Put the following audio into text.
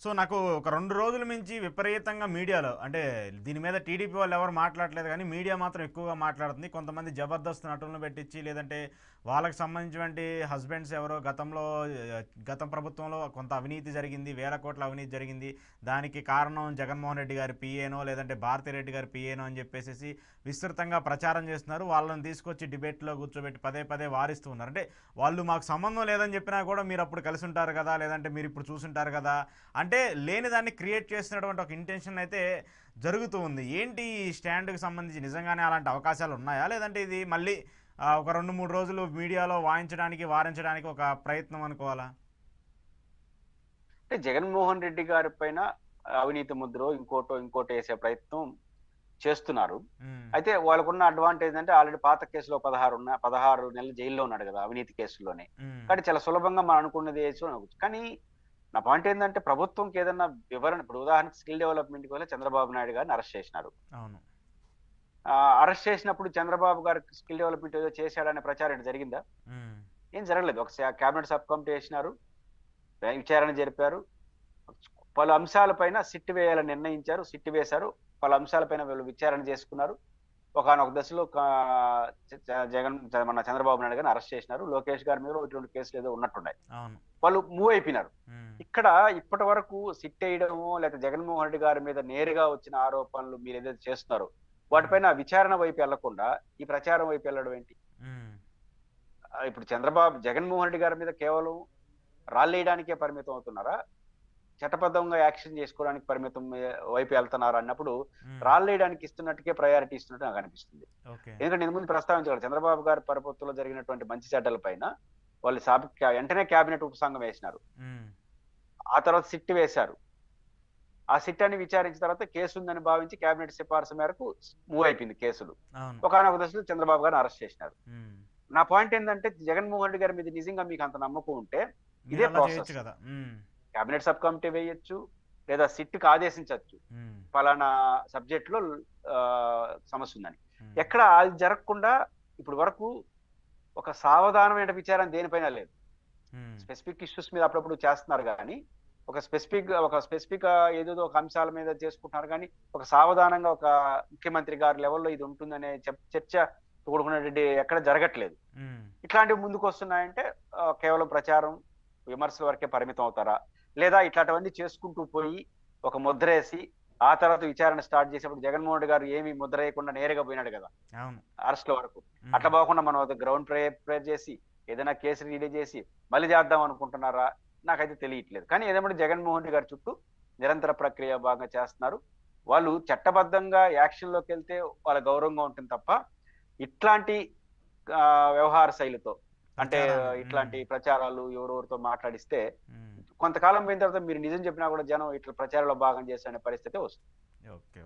So నాకు ఒక 2 రోజుల మించి విపరీతంగా మీడియాలో అంటే దీని మీద టీడీపీ వాళ్ళు ఎవరు మాట్లాడట్లేదు గానీ, మీడియా మాత్రం ఎక్కువగా మాట్లాడుతుంది. కొంతమంది జబర్దస్త్ నటులను పెట్టించి, లేదంటే వాళ్ళకి సంబంధించినటువంటి హస్బెండ్స్ ఎవరో గత ప్రభుత్వంలో కొంత అవినీతి జరిగింది. వేల కోట్ల అవినీతి జరిగింది. దానికి కారణం జగన్మోహన్ రెడ్డి గారి పీఏనో, లేదంటే భారతిరెడ్డి గారి పీఏనో అని చెప్పేసేసి విస్తృతంగా ప్రచారం చేస్తున్నారు. వాళ్ళని తీసుకొచ్చి డిబేట్‌లో కూర్చోబెట్టి పదే పదే వారిస్తూ ఉన్నారు. అంటే వాళ్ళు మాకు సంబంధం లేదని చెప్పినా కూడా మీరప్పుడు కలిసుంటారు కదా! లేదంటే మీరిప్పుడు చూసుంటారు కదా! అంటే లేని దాన్ని క్రియేట్ చేసినటువంటి ఒక ఇంటెన్షన్ అయితే జరుగుతూ ఉంది. ఏంటి ఈ స్టాండ్‌కి సంబంధించి నిజంగానే అలాంటి అవకాశాలు ఉన్నాయా? లేదంటే ఇది మళ్ళీ ఒక 2, 3 రోజులు మీడియాలో వాయించడానికి, వారించడానికి ఒక ప్రయత్నం అనుకోవాలా? అంటే జగన్మోహన్ రెడ్డి గారి పైన అవినీతి ముద్రో, ఇంకోటో ఏసే ప్రయత్నం చేస్తున్నారు. హ్మ్. అయితే వాళ్ళకున్న అడ్వాంటేజ్ అంటే ఆల్రెడీ పాత కేసులో 16 నెలలు జైల్‌లో ఉన్నాడు గదా! అవినీతి కేసుల్లోనే. హ్మ్. కాబట్టి చాలా సులభంగా మనం అనుకున్నది చేయొచ్చు అనవచ్చు. కానీ నా పాయింట్ ఏందంటే ప్రభుత్వంకి ఏదన్నా వివరణ ఇప్పుడు ఉదాహరణకి స్కిల్ డెవలప్‌మెంట్‌కి వల్ల చంద్రబాబు నాయుడు గారిని అరెస్ట్ చేసినారు. అవును. అరెస్ట్ చేసినప్పుడు చంద్రబాబు గారు స్కిల్ డెవలప్‌మెంట్ ఏదో చేశాడనే ప్రచారం ఏమైనా జరిగిందా? హ్మ్. ఏం జరగలేదు. ఒక క్యాబినెట్ సబ్ కమిటీ ఏసినారు. విచారణ జరిపారు. పలు అంశాలపైన సిట్ వేయాలని నిర్ణయించారు. సిట్ వేశారు. పలు అంశాలపైన వీళ్ళు విచారణ చేసుకున్నారు. ఒకానొక దశలో చ చ జగన్ మన చంద్రబాబు నాయుడు గారిని అరెస్ట్ చేసినారు. లోకేష్ గారి మీద ఒకటి 2 కేసులు ఏదో ఉన్నట్టున్నాయి. అవును. వాళ్ళు మూవ్ అయిపోయినారు. హ్మ్. ఇక్కడ ఇప్పటి వరకు సిట్ ఎయడమో లేకపోతే జగన్మోహన్ రెడ్డి గారి మీద నేరుగా వచ్చిన ఆరోపణలు మీరేదైతే చేస్తున్నారో హ్మ్. వాటిపైన విచారణ వైపు ఎళ్ళకుండా ఈ ప్రచారం వైపు ఎళ్ళడం ఏంటి? హ్మ్. ఇప్పుడు జగన్మోహన్ రెడ్డి గారి మీద కేవలం రాళ్ళేయడానికే పరిమితం అవుతున్నారా? చట్టబద్ధంగా యాక్షన్ చేసుకోవడానికి పరిమితం వైపు వెళ్తున్నారు అన్నప్పుడు, హ్మ్. రాళ్ళేయడానికి ఇస్తున్నట్టుకే ప్రయారిటీ ఇస్తున్నట్టు నాకనిపిస్తుంది. ఓకే. ఎందుకంటే ఇంతకుముందు ప్రస్తావించారు. చంద్రబాబు గారి ప్రభుత్వంలో జరిగినటువంటి మంచి చెడ్డల పైన వాళ్ళు వెంటనే క్యాబినెట్ ఉపసంఘం వేసినారు. హ్మ్. ఆ తర్వాత సిట్ వేశారు. ఆ సిట్ అని విచారించిన తర్వాత కేసుందని భావించి క్యాబినెట్ సిఫార్సు మేరకు మూవ్ అయిపోయింది కేసులు. అవును. ఒకానొక దశలో చంద్రబాబు గారిని అరెస్ట్ చేసినారు. హ్మ్. నా పాయింట్ ఏందంటే జగన్మోహన్ రెడ్డి గారి మీద నిజంగా మీకు అంత నమ్మకం ఉంటే ఇదే మీరలా చేయొచ్చు ప్రాసెస్. గదా! హ్మ్. క్యాబినెట్ సబ్ కమిటీ వేయొచ్చు. లేదా సిట్‌కి ఆదేశించొచ్చు. హ్మ్. పలానా సబ్జెక్ట్‌లో సమస్యుందని. హ్మ్. ఎక్కడ అది జరగకుండా ఇప్పటి వరకు ఒక సావధానమైన విచారణ దేనిపైన లేదు. హ్మ్. స్పెసిఫిక్ ఇష్యూస్ మీద అప్పుడప్పుడు చేస్తున్నారు గానీ, ఒక స్పెసిఫిక్ ఏదేదో ఒక అంశాల మీద చేసుకుంటున్నారు గానీ, ఒక సావధానంగా ఒక ముఖ్యమంత్రి గారి లెవెల్‌లో ఇది ఉంటుందనే చర్చ కూడుకున్నటువంటి ఎక్కడ జరగట్లేదు. హ్మ్. ఇట్లాంటివి ముందుకొస్తున్నాయంటే కేవలం ప్రచారం, విమర్శల వరకే పరిమితం అవుతారా? లేదా ఇట్లాంటివన్నీ చేసుకుంటూ పోయి, ఒక ముద్రేసి, ఆ తర్వాత విచారణ స్టార్ట్ చేసినప్పుడు జగన్మోహన్ రెడ్డి గారు ఏమి ముద్రేయకుండా నేరుగా పోయినాడు గదా! అవును. అరెస్ట్‌ల వరకు. హ్మ్. అట్లా పోకుండా మనం ఒక గ్రౌండ్ ప్రిపేర్ చేసి, ఏదైనా కేసు రిలీజ్ చేసి, మళ్ళీ చేద్దాం అనుకుంటున్నారా? నాకైతే తెలియట్లేదు. కానీ ఏదేమైనా జగన్మోహన్ రెడ్డి గారి చుట్టూ నిరంతర ప్రక్రియ భాగంగా చేస్తున్నారు. వాళ్ళు చట్టబద్ధంగా యాక్షన్‌లోకెళ్తే వాళ్ళ గౌరవంగా ఉంటుంది తప్ప, ఇట్లాంటి వ్యవహార శైలితో అంటే ప్రచారాలు. హ్మ్. ఇట్లాంటి ప్రచారాలు ఎవరెవరితో మాట్లాడిస్తే హ్మ్. కొంతకాలం పోయిన తర్వాత మీరు నిజం చెప్పినా కూడా జనం ఇట్లా ప్రచారంలో భాగం చేసే పరిస్థితి వస్తుంది. ఓకే.